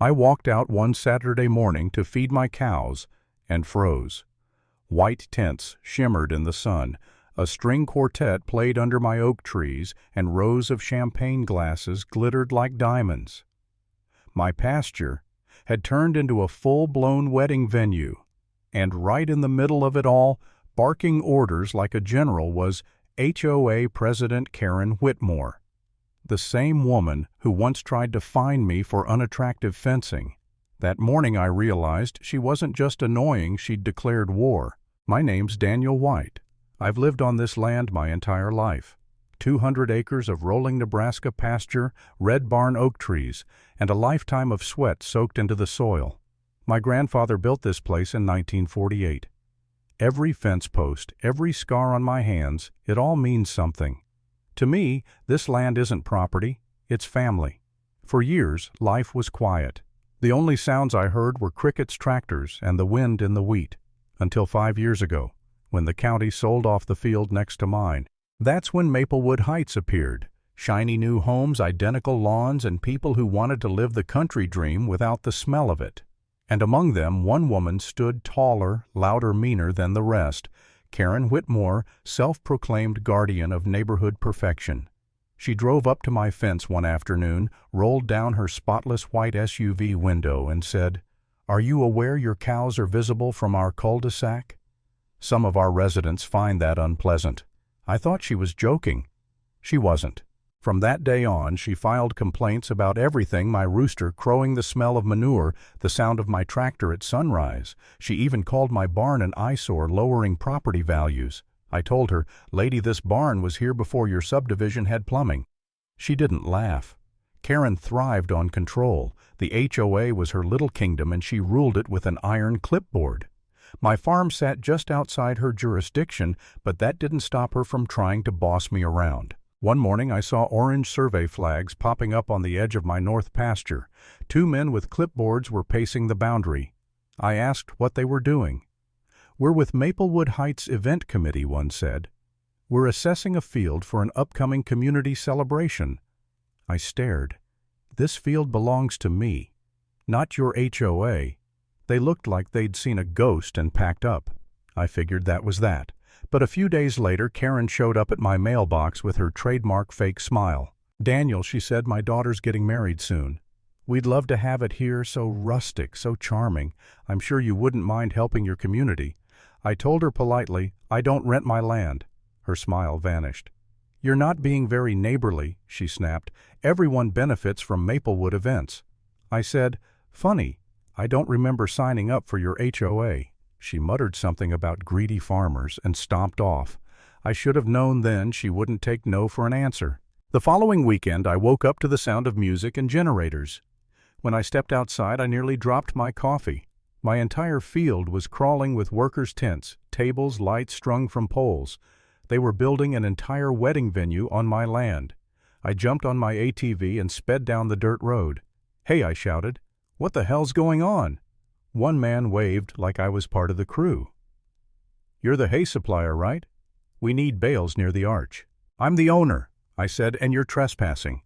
I walked out one Saturday morning to feed my cows and froze. White tents shimmered in the sun, a string quartet played under my oak trees, and rows of champagne glasses glittered like diamonds. My pasture had turned into a full-blown wedding venue, and right in the middle of it all, barking orders like a general, was HOA President Karen Whitmore, the same woman who once tried to fine me for unattractive fencing. That morning I realized she wasn't just annoying, she'd declared war. My name's Daniel White. I've lived on this land my entire life. 200 acres of rolling Nebraska pasture, red barn oak trees, and a lifetime of sweat soaked into the soil. My grandfather built this place in 1948. Every fence post, every scar on my hands, it all means something. To me, this land isn't property, it's family. For years, life was quiet. The only sounds I heard were crickets, tractors, and the wind in the wheat. Until 5 years ago, when the county sold off the field next to mine. That's when Maplewood Heights appeared. Shiny new homes, identical lawns, and people who wanted to live the country dream without the smell of it. And among them, one woman stood taller, louder, meaner than the rest, Karen Whitmore, self-proclaimed guardian of neighborhood perfection. She drove up to my fence one afternoon, rolled down her spotless white SUV window, and said, "Are you aware your cows are visible from our cul-de-sac?" Some of our residents find that unpleasant. I thought she was joking. She wasn't. From that day on, she filed complaints about everything: my rooster crowing, the smell of manure, the sound of my tractor at sunrise. She even called my barn an eyesore, lowering property values. I told her, "Lady, this barn was here before your subdivision had plumbing." She didn't laugh. Karen thrived on control. The HOA was her little kingdom, and she ruled it with an iron clipboard. My farm sat just outside her jurisdiction, but that didn't stop her from trying to boss me around. One morning I saw orange survey flags popping up on the edge of my north pasture. 2 men with clipboards were pacing the boundary. I asked what they were doing. "We're with Maplewood Heights Event Committee," one said. "We're assessing a field for an upcoming community celebration." I stared. "This field belongs to me, not your HOA." They looked like they'd seen a ghost and packed up. I figured that was that. But a few days later, Karen showed up at my mailbox with her trademark fake smile. "Daniel," she said, "my daughter's getting married soon. We'd love to have it here, so rustic, so charming. I'm sure you wouldn't mind helping your community." I told her politely, "I don't rent my land." Her smile vanished. "You're not being very neighborly," she snapped. "Everyone benefits from Maplewood events." I said, "Funny, I don't remember signing up for your HOA." She muttered something about greedy farmers and stomped off. I should have known then she wouldn't take no for an answer. The following weekend I woke up to the sound of music and generators. When I stepped outside, I nearly dropped my coffee. My entire field was crawling with workers' tents, tables, lights strung from poles. They were building an entire wedding venue on my land. I jumped on my ATV and sped down the dirt road. "Hey," I shouted, "what the hell's going on?" One man waved like I was part of the crew. "You're the hay supplier, right? We need bales near the arch." "I'm the owner," I said, "and you're trespassing."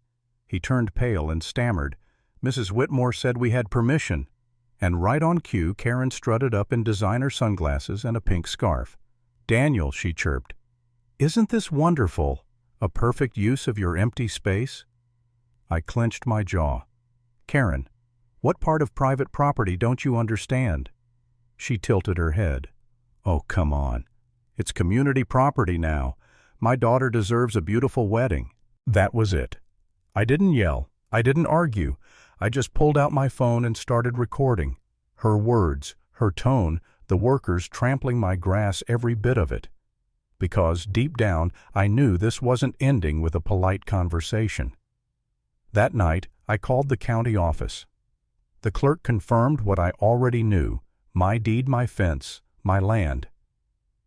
He turned pale and stammered. "Mrs. Whitmore said we had permission." And right on cue, Karen strutted up in designer sunglasses and a pink scarf. "Daniel," she chirped, "isn't this wonderful? A perfect use of your empty space?" I clenched my jaw. "Karen, what part of private property don't you understand?" She tilted her head. "Oh, come on. It's community property now. My daughter deserves a beautiful wedding." That was it. I didn't yell. I didn't argue. I just pulled out my phone and started recording. Her words, her tone, the workers trampling my grass, every bit of it. Because, deep down, I knew this wasn't ending with a polite conversation. That night, I called the county office. The clerk confirmed what I already knew: my deed, my fence, my land.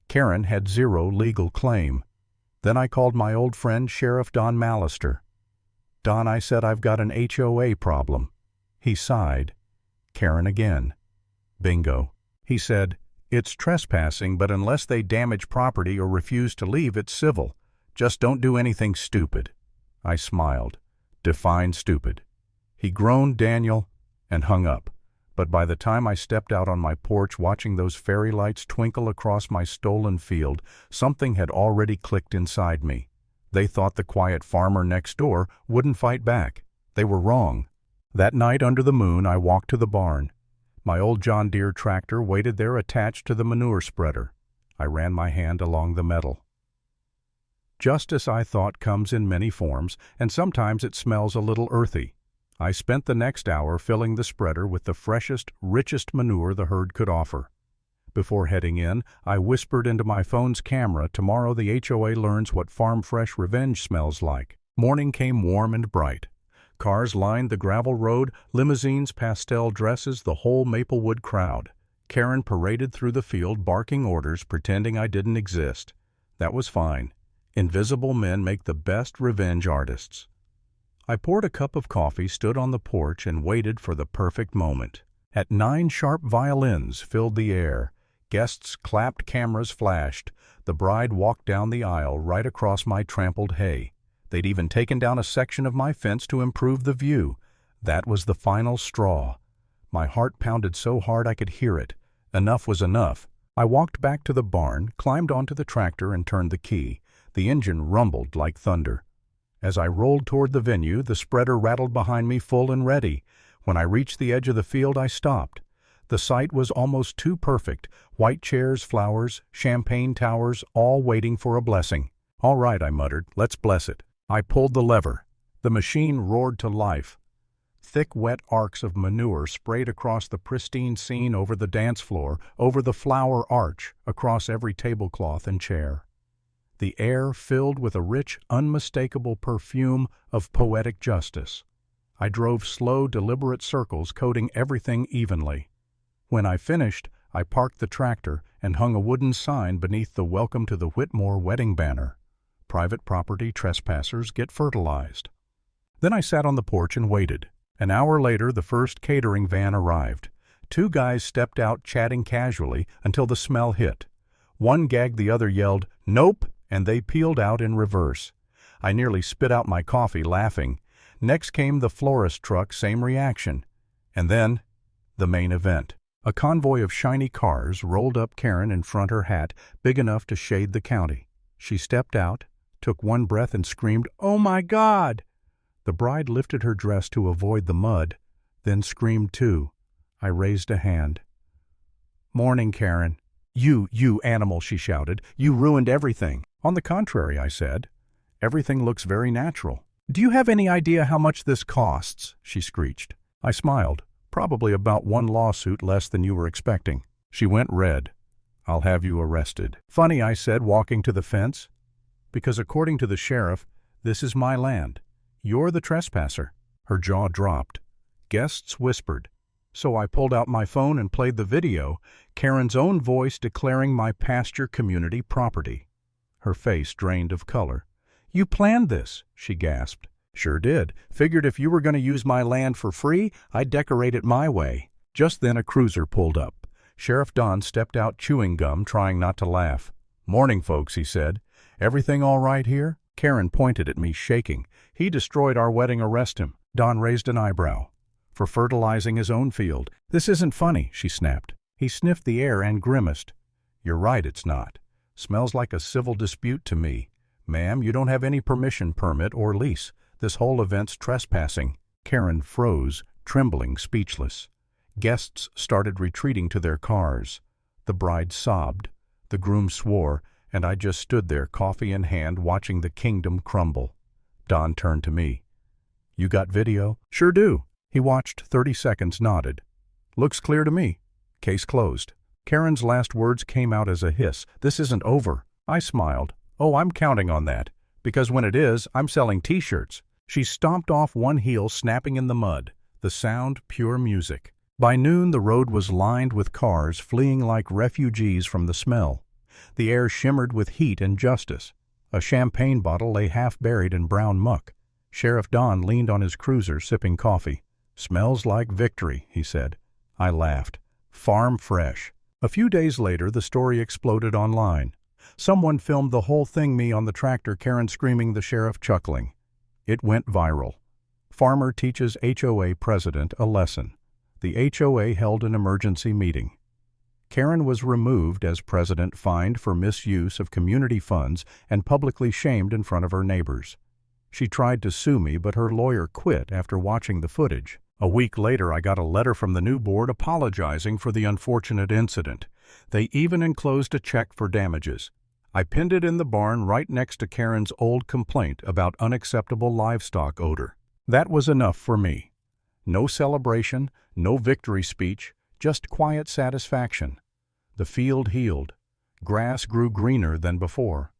Karen had zero legal claim. Then I called my old friend Sheriff Don Mallister. "Don," I said, "I've got an HOA problem." He sighed. "Karen again." "Bingo." He said, "It's trespassing, but unless they damage property or refuse to leave, it's civil. Just don't do anything stupid." I smiled. Define stupid. He groaned, "Daniel, and hung up. But by the time I stepped out on my porch watching those fairy lights twinkle across my stolen field, something had already clicked inside me. They thought the quiet farmer next door wouldn't fight back. They were wrong. That night under the moon, I walked to the barn. My old John Deere tractor waited there attached to the manure spreader. I ran my hand along the metal. Justice, I thought, comes in many forms, and sometimes it smells a little earthy. I spent the next hour filling the spreader with the freshest, richest manure the herd could offer. Before heading in, I whispered into my phone's camera, tomorrow the HOA learns what farm fresh revenge smells like. Morning came warm and bright. Cars lined the gravel road, limousines, pastel dresses, the whole Maplewood crowd. Karen paraded through the field barking orders, pretending I didn't exist. That was fine. Invisible men make the best revenge artists. I poured a cup of coffee, stood on the porch, and waited for the perfect moment. At 9, sharp violins filled the air. Guests clapped, cameras flashed. The bride walked down the aisle right across my trampled hay. They'd even taken down a section of my fence to improve the view. That was the final straw. My heart pounded so hard I could hear it. Enough was enough. I walked back to the barn, climbed onto the tractor, and turned the key. The engine rumbled like thunder. As I rolled toward the venue, the spreader rattled behind me full and ready. When I reached the edge of the field, I stopped. The sight was almost too perfect. White chairs, flowers, champagne towers, all waiting for a blessing. "All right," I muttered, "let's bless it." I pulled the lever. The machine roared to life. Thick, wet arcs of manure sprayed across the pristine scene, over the dance floor, over the flower arch, across every tablecloth and chair. The air filled with a rich, unmistakable perfume of poetic justice. I drove slow, deliberate circles, coating everything evenly. When I finished, I parked the tractor and hung a wooden sign beneath the "Welcome to the Whitmore" wedding banner. Private property, trespassers get fertilized. Then I sat on the porch and waited. An hour later, the first catering van arrived. 2 guys stepped out chatting casually until the smell hit. One gagged, the other yelled, "Nope!" and they peeled out in reverse. I nearly spit out my coffee laughing. Next came the florist truck, same reaction. And then, the main event. A convoy of shiny cars rolled up, Karen in front, her hat big enough to shade the county. She stepped out, took one breath, and screamed, "Oh my God!" The bride lifted her dress to avoid the mud, then screamed too. I raised a hand. "Morning, Karen." You animal," she shouted. "You ruined everything." "On the contrary," I said. "Everything looks very natural." "Do you have any idea how much this costs?" she screeched. I smiled. "Probably about 1 lawsuit less than you were expecting." She went red. "I'll have you arrested." "Funny," I said, walking to the fence. "Because according to the sheriff, this is my land. You're the trespasser." Her jaw dropped. Guests whispered. So I pulled out my phone and played the video, Karen's own voice declaring my pasture community property. Her face drained of color. "You planned this," she gasped. "Sure did. Figured if you were going to use my land for free, I'd decorate it my way." Just then a cruiser pulled up. Sheriff Don stepped out chewing gum, trying not to laugh. "Morning, folks," he said. "Everything all right here?" Karen pointed at me, shaking. "He destroyed our wedding. Arrest him." Don raised an eyebrow. "For fertilizing his own field." "This isn't funny," she snapped. He sniffed the air and grimaced. "You're right, it's not. Smells like a civil dispute to me. Ma'am, you don't have any permission, permit, or lease. This whole event's trespassing." Karen froze, trembling, speechless. Guests started retreating to their cars. The bride sobbed. The groom swore, and I just stood there, coffee in hand, watching the kingdom crumble. Don turned to me. "You got video?" "Sure do." He watched 30 seconds, nodded. "Looks clear to me. Case closed." Karen's last words came out as a hiss. "This isn't over." I smiled. "Oh, I'm counting on that. Because when it is, I'm selling T-shirts." She stomped off one heel, snapping in the mud. The sound, pure music. By noon, the road was lined with cars fleeing like refugees from the smell. The air shimmered with heat and justice. A champagne bottle lay half buried in brown muck. Sheriff Don leaned on his cruiser, sipping coffee. "Smells like victory," he said. I laughed. Farm fresh. A few days later, the story exploded online. Someone filmed the whole thing, me on the tractor, Karen screaming, the sheriff chuckling. It went viral. Farmer teaches HOA president a lesson. the HOA held an emergency meeting. Karen was removed as president, fined for misuse of community funds, and publicly shamed in front of her neighbors. She tried to sue me, but her lawyer quit after watching the footage. A week later, I got a letter from the new board apologizing for the unfortunate incident. They even enclosed a check for damages. I pinned it in the barn right next to Karen's old complaint about unacceptable livestock odor. That was enough for me. No celebration, no victory speech, just quiet satisfaction. The field healed. Grass grew greener than before.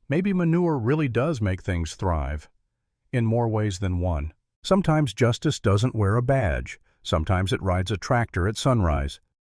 Maybe manure really does make things thrive. In more ways than one. Sometimes justice doesn't wear a badge. Sometimes it rides a tractor at sunrise.